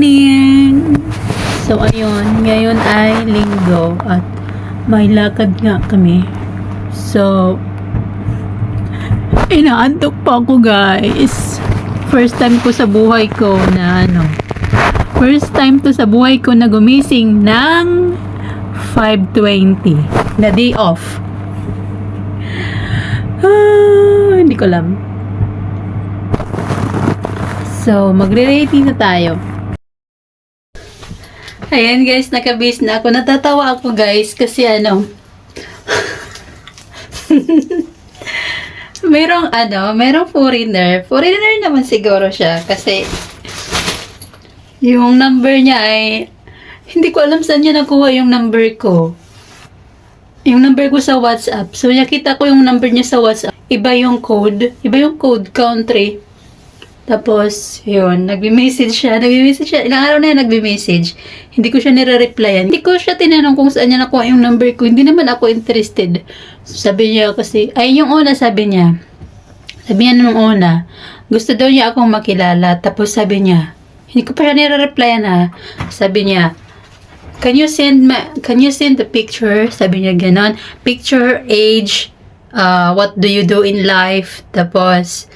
morning! So, ayun. Ngayon ay linggo at may lakad nga kami. So, inaantok pa ako, guys. First time ko sa buhay ko na First time to sa buhay ko na gumising ng 5:20 na day off. Hindi ko alam. So, magre-rating na tayo. Ayan guys, nakabase na ako. Natatawa ako guys kasi merong foreigner. Foreigner naman siguro siya kasi yung number niya ay hindi ko alam saan niya nakuha yung number ko. Yung number ko sa WhatsApp. So, nakita ko yung number niya sa WhatsApp. Iba yung code country. Tapos, yun, nagbe-message siya. Ilang araw na yan nagbe-message. Hindi ko siya nire-replyan. Hindi ko siya tinanong kung saan niya nakuha yung number ko. Hindi naman ako interested. Sabi niya kasi, sabi niya nung una, gusto daw niya akong makilala. Tapos sabi niya, hindi ko pa siya nire-replyan ha. Sabi niya, can you send the picture? Sabi niya ganon. Picture, age, what do you do in life? Tapos,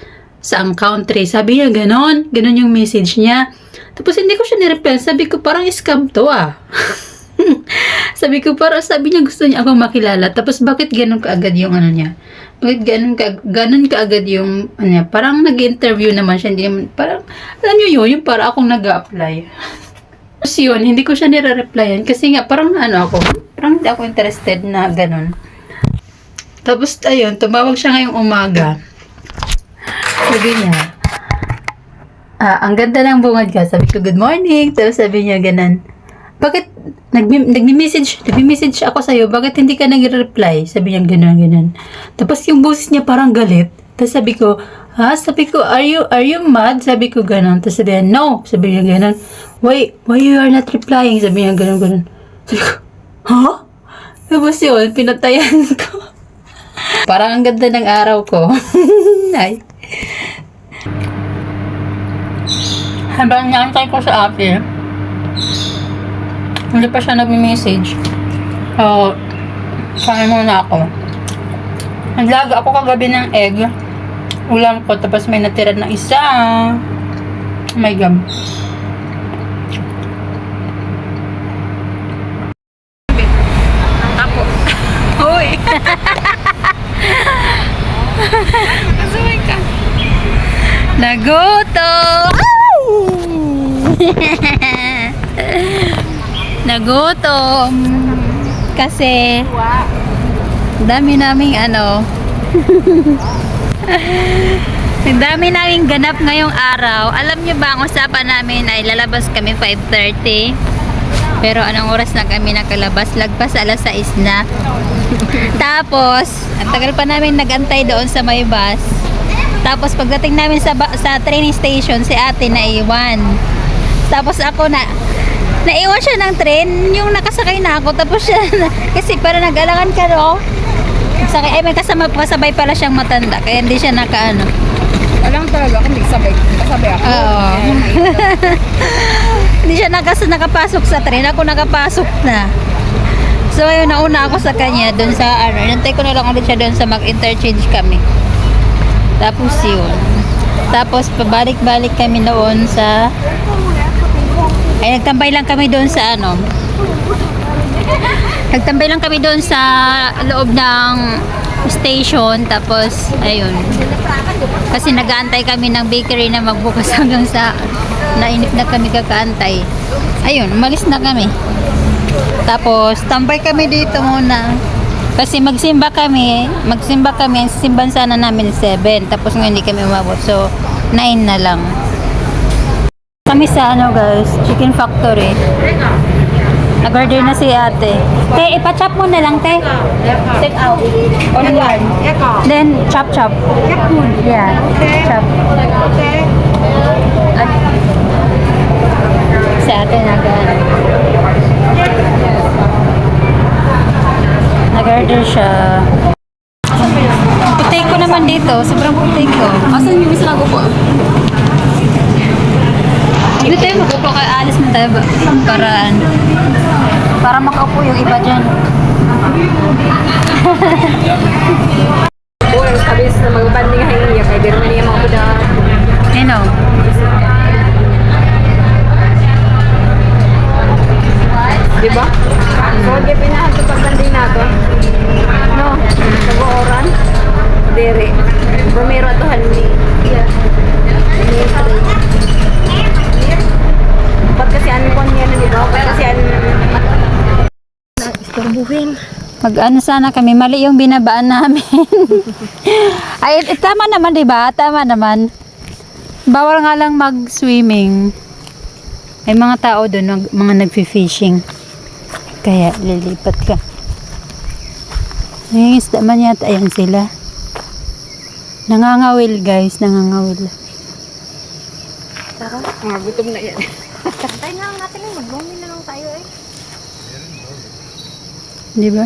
saang country. Sabi niya, ganon yung message niya. Tapos, hindi ko siya nireply. Sabi ko, parang scam to sabi niya, gusto niya akong makilala. Tapos, bakit ganon kaagad yung niya? Bakit ganon kaagad yung, parang nag-interview naman siya. Hindi naman, parang, alam niyo yun, yung para akong nag-a-apply. Tapos yun, hindi ko siya nire-replyan. Kasi nga, parang parang hindi ako interested na ganon. Tapos, ayun, tumawag siya ngayong umaga. Sabi niya, ang ganda ng bungad ka. Sabi ko, good morning. Tapos sabi niya, ganon. Bakit, nagme-message ako sa'yo, bakit hindi ka nag-reply? Sabi niya, ganon. Tapos yung boses niya parang galit. Tapos sabi ko, are you mad? Sabi ko, ganon. Tapos sabi niya, no. Sabi niya, ganon. Why you are not replying? Sabi niya, ganon. Sabi ko, huh? Tapos yun, pinatayan ko. Parang ang ganda ng araw ko. Ay. Habang naantay ko sa ate, hindi pa siya nag-message. So, kain muna ako. Naglaga ako kagabi ng egg. Ulam ko, tapos may natira na isa. Oh my God. Ako. Hoy! Kasumay ka. Nagutom! Nagutom! Kasi dami naming ang dami naming ganap ngayong araw. Alam nyo ba, ang usapan namin ay lalabas kami 5:30. Pero anong oras na kami nakalabas? Lagpas alas 6 na. Tapos, ang tagal pa namin nagantay doon sa may bus. Tapos, pagdating namin sa training station, si ate naiwan. Tapos ako naiwan siya ng train, yung nakasakay na ako. Tapos siya, kasi para nag-alangan ka, no? Sakay, may kasabay pala siyang matanda. Kaya hindi siya Alam talaga ako, may kasabay ako. Oo. Hindi siya nakapasok sa train. Ako nakapasok na. So, ayun, nauna ako sa kanya doon sa nantay ko na lang ulit siya doon sa mag-interchange kami. Tapos yun. Tapos, pabalik-balik kami doon sa nagtambay lang kami doon sa nagtambay lang kami doon sa loob ng station. Tapos, ayun. Kasi nag-aantay kami ng bakery na magbukas hanggang sa nainip na kami kakaantay. Ayun, umalis na kami. Tapos, tambay kami dito muna. Kasi magsimba kami. Ang simban sana namin 7. Tapos ngayon hindi kami umabot. So, 9 na lang. Kami sa guys, Chicken Factory. Nag-order na si ate. Te, ipa-chop mo na lang, te. Take out. Only one. Then, chop. Yeah. Chop. Si ate nag-order siya. Putik ko naman dito. Sobrang putik ko. Asan yung isa nagupo? Dito tayo magupo Okay, alis na tayo ba? Para makaupo yung iba dyan. Well, sabi sa mga banding hahiya kay Germany yung mga buda. Ano? Di ba? So, di pinahan sa pagbanding nato. No? Nag-ooran. Dere. Romero at Halmi. Ba't kasi ano ko niya, di ba? Ba't kasi ano... Istorbuhin. Mag-ano sana kami, mali yung binabaan namin. Ay, tama naman, di ba? Tama naman. Bawal nga lang mag-swimming. May mga tao doon, mga nag-fishing. Kaya, lilipat ka. Yung isda man yata, ayan sila. Nangangawil, guys, nangangawil. Tara, mga gutom na yan. Tayo na lang natin eh. Mag-bumi na lang tayo eh. Di ba?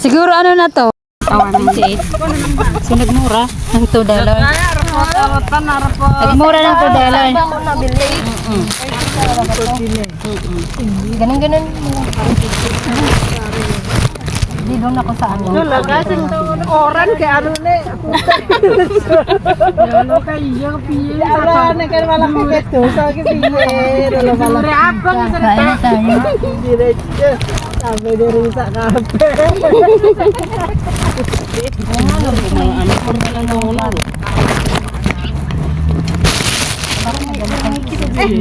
Siguro ano na to? So, nagmura ng $2. Nagmura ng $2. Ako nabili. Ganun-ganun. Di doon ako sa ano. Oran kay ano ne. Lolo kay yung piye. Ara na kay malaki beto sa piye. Lolo malaki. Kain tayo. Diretso. Sabi diri sa kape.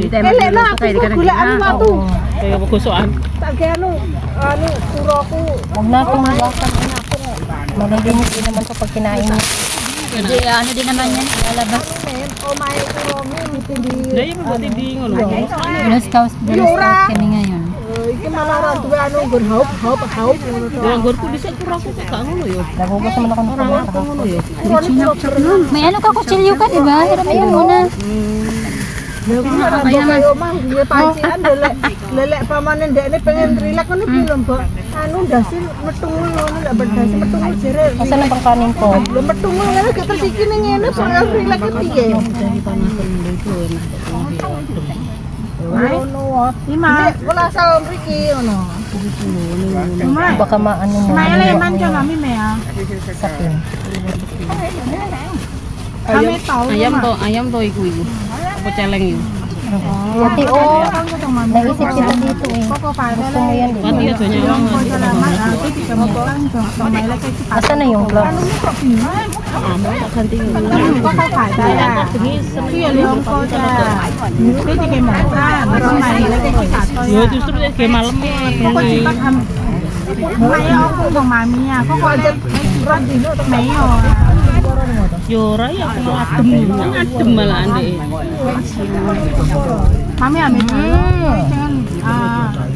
Kailan na ako kulaan mo to. Kaya bukusuan. Kaya ano puro ako. Huwag na akong magasan. Malilinis din naman ito pag kinain mo. Hindi, ano din naman yan, lalabas. O may puro mo hindi. Dahil mo pati di nga no. Bilos cows kami ngayon. Iki malaran tuwa ano gun hop. Ang gorko bisa kurang ko ka ano yo. Nagugas naman ako ng pamata. May ano ka, kutsilyo ka, diba? Hiramin mo muna. Kaya naman dia pancian lele pamanen dek ini pengen relax ni film po. Anu dasil metungul ngono lek berdasil metungul jere. Asan ang pangkanin ko? Lek metungul ngene gak tersikin ngene soal relax piye. Lima. Wala sa mriki ngono. Baka maano mo. Maya man jo nami mea. Sakin. Kami tahu. Ayam to iku. Apa celeng yun? Ate naisip kita dito eh. Gusto mo yan Pati dito. aja nyawang. Asan na yung glove? Amo tak ganti. Yo justru ya kayak malam ya. Yora ya aku adem malah ande. Kami ambil dengan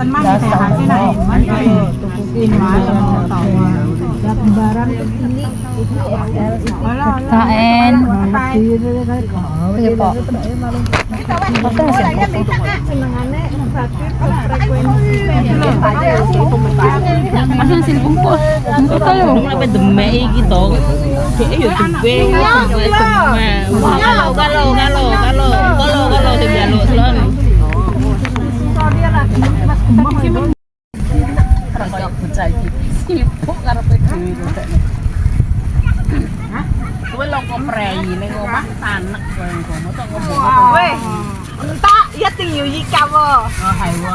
teman kita hasil naik mana tukukin mana mau tahu barang ini Kain. Sige po. Basta na siya po. Asan silbong ko? Ano tayo? Nung apa demai gitu. Kayak yo debeng. Galau di jaluk selon. Kowe lo komprei ning omah tanek kowe ngono tok ngomong. Weh, entah ya tinggal jika wo. Oh, hai wo.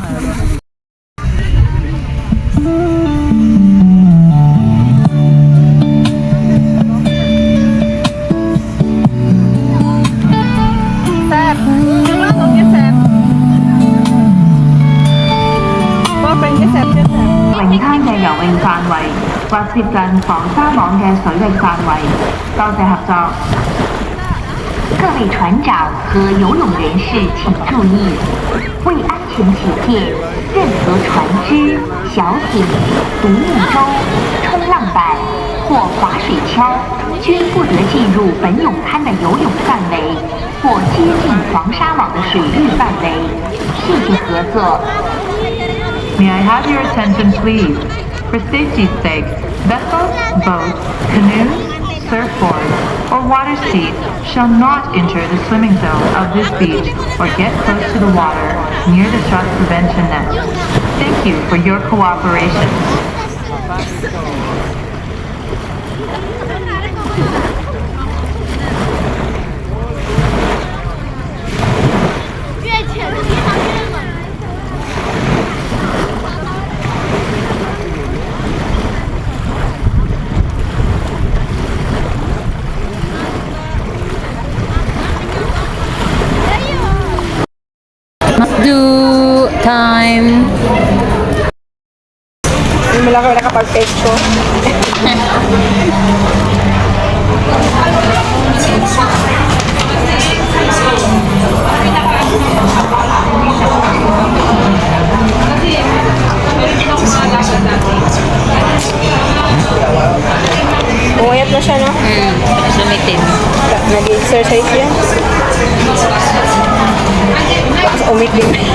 Sep, gimana tuh ya Sep? Boyfriend ya Sep ya Sep. 泳灘嘅游泳範圍或接近防沙網嘅水域範圍。多謝合作。各位船長和游泳人士請注意，為安全起見，任何船只、小艇、獨木舟、衝浪板或划水橇均不得進入本泳灘的游泳範圍或接近防沙網的水域範圍。謝謝合作。May I have your attention, please? For safety's sake, vessels, boats, canoes, surfboard, or water ski shall not enter the swimming zone of this beach or get close to the water near the shark prevention nets. Thank you for your cooperation. Must do time. Hindi mo lang ako nakapag-take ko. Umayat na siya, no? Sumitin. Nag-exercise yan. Tapos umitin.